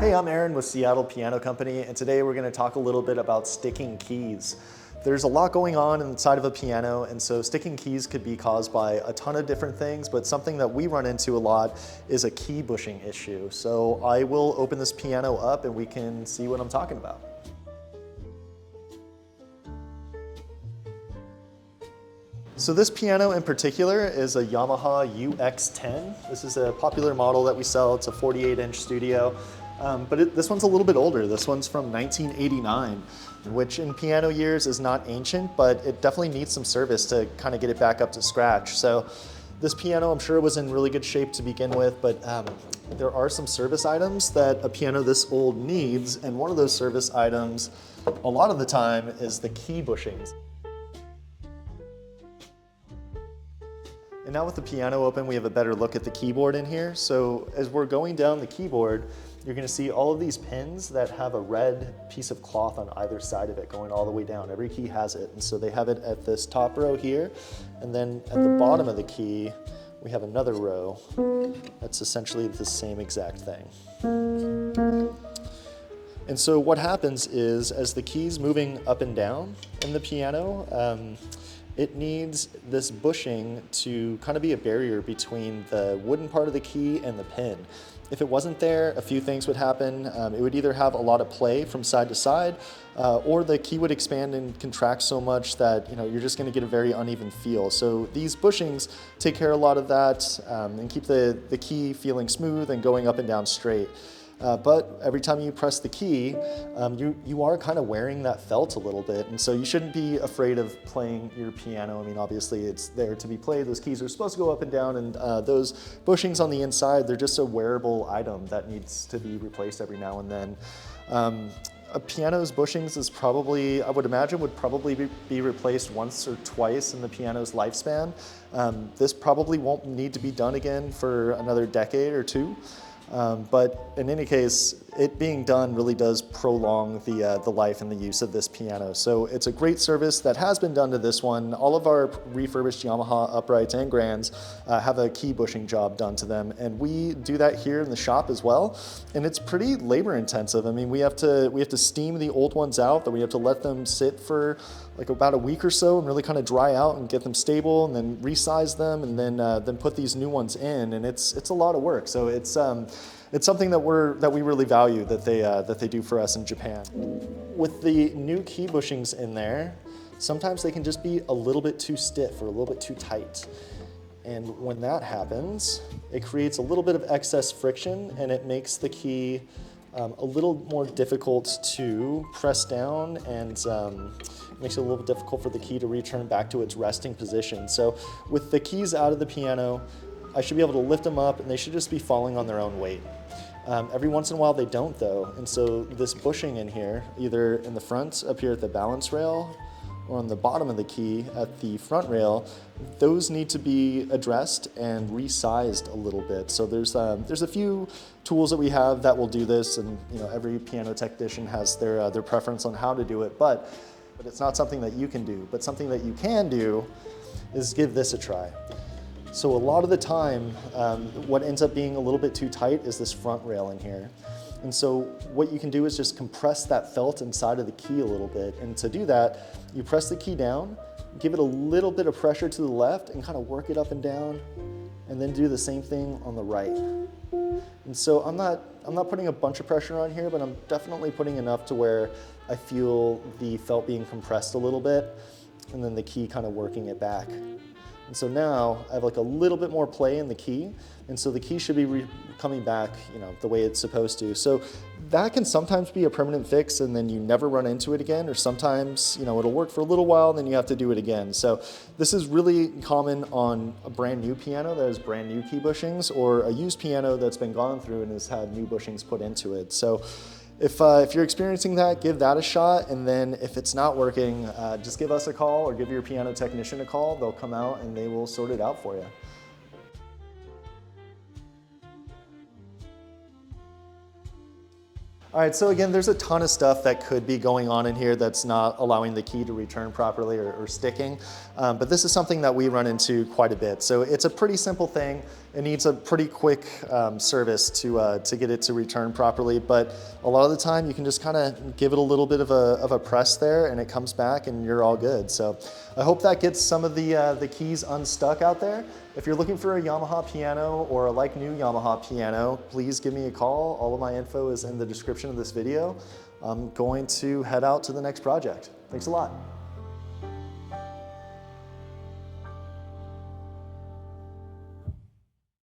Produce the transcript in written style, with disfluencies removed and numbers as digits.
Hey, I'm Aaron with Seattle Piano Company, and today we're going to talk a little bit about sticking keys. There's a lot going on inside of a piano, and so sticking keys could be caused by a ton of different things, but something that we run into a lot is a key bushing issue. So I will open this piano up and we can see what I'm talking about. So this piano in particular is a Yamaha UX10. This is a popular model that we sell. It's a 48-inch studio, but this one's a little bit older. This one's from 1989, which in piano years is not ancient, but it definitely needs some service to kind of get it back up to scratch. So this piano, I'm sure was in really good shape to begin with, but there are some service items that a piano this old needs, and one of those service items, a lot of the time, is the key bushings. And now with the piano open, we have a better look at the keyboard in here. So as we're going down the keyboard, you're gonna see all of these pins that have a red piece of cloth on either side of it going all the way down. Every key has it. And so they have it at this top row here. And then at the bottom of the key, we have another row that's essentially the same exact thing. And so what happens is, as the key's moving up and down in the piano, it needs this bushing to kind of be a barrier between the wooden part of the key and the pin. If it wasn't there, a few things would happen. It would either have a lot of play from side to side, or the key would expand and contract so much that you're just going to get a very uneven feel. So these bushings take care of a lot of that and keep the key feeling smooth and going up and down straight. But every time you press the key, you are kind of wearing that felt a little bit, and so you shouldn't be afraid of playing your piano. I mean, obviously it's there to be played. Those keys are supposed to go up and down, and those bushings on the inside, they're just a wearable item that needs to be replaced every now and then. A piano's bushings is probably, I would imagine, would probably be replaced once or twice in the piano's lifespan. This probably won't need to be done again for another decade or two. But in any case, it being done really does prolong the life and the use of this piano. So it's a great service that has been done to this one. All of our refurbished Yamaha uprights and grands have a key bushing job done to them, and we do that here in the shop as well. And it's pretty labor intensive. I mean, we have to steam the old ones out, then we have to let them sit for like about a week or so and really kind of dry out and get them stable, and then resize them, and then put these new ones in. And it's a lot of work. So it's something that we really value that they do for us in Japan. With the new key bushings in there, sometimes they can just be a little bit too stiff or a little bit too tight. And when that happens, it creates a little bit of excess friction, and it makes the key a little more difficult to press down, and makes it a little difficult for the key to return back to its resting position. So with the keys out of the piano, I should be able to lift them up, and they should just be falling on their own weight. Every once in a while they don't, though, and so this bushing in here, either in the front up here at the balance rail or on the bottom of the key at the front rail, those need to be addressed and resized a little bit. So there's a few tools that we have that will do this, and every piano technician has their preference on how to do it, but it's not something that you can do. But something that you can do is give this a try. So a lot of the time, what ends up being a little bit too tight is this front rail in here. And so what you can do is just compress that felt inside of the key a little bit. And to do that, you press the key down, give it a little bit of pressure to the left, and kind of work it up and down, and then do the same thing on the right. And so I'm not putting a bunch of pressure on here, but I'm definitely putting enough to where I feel the felt being compressed a little bit, and then the key kind of working it back. And so now I have like a little bit more play in the key, and so the key should be coming back, the way it's supposed to. So that can sometimes be a permanent fix, and then you never run into it again, or sometimes, it'll work for a little while, and then you have to do it again. So this is really common on a brand new piano that has brand new key bushings, or a used piano that's been gone through and has had new bushings put into it. So if you're experiencing that, give that a shot, and then if it's not working, just give us a call or give your piano technician a call. They'll come out and they will sort it out for you. All right, so again, there's a ton of stuff that could be going on in here that's not allowing the key to return properly or sticking, but this is something that we run into quite a bit. So it's a pretty simple thing. it needs a pretty quick service to get it to return properly. But a lot of the time you can just kind of give it a little bit of a press there and it comes back and you're all good. So I hope that gets some of the keys unstuck out there. If you're looking for a Yamaha piano or a like new Yamaha piano, please give me a call. All of my info is in the description of this video. I'm going to head out to the next project. Thanks a lot.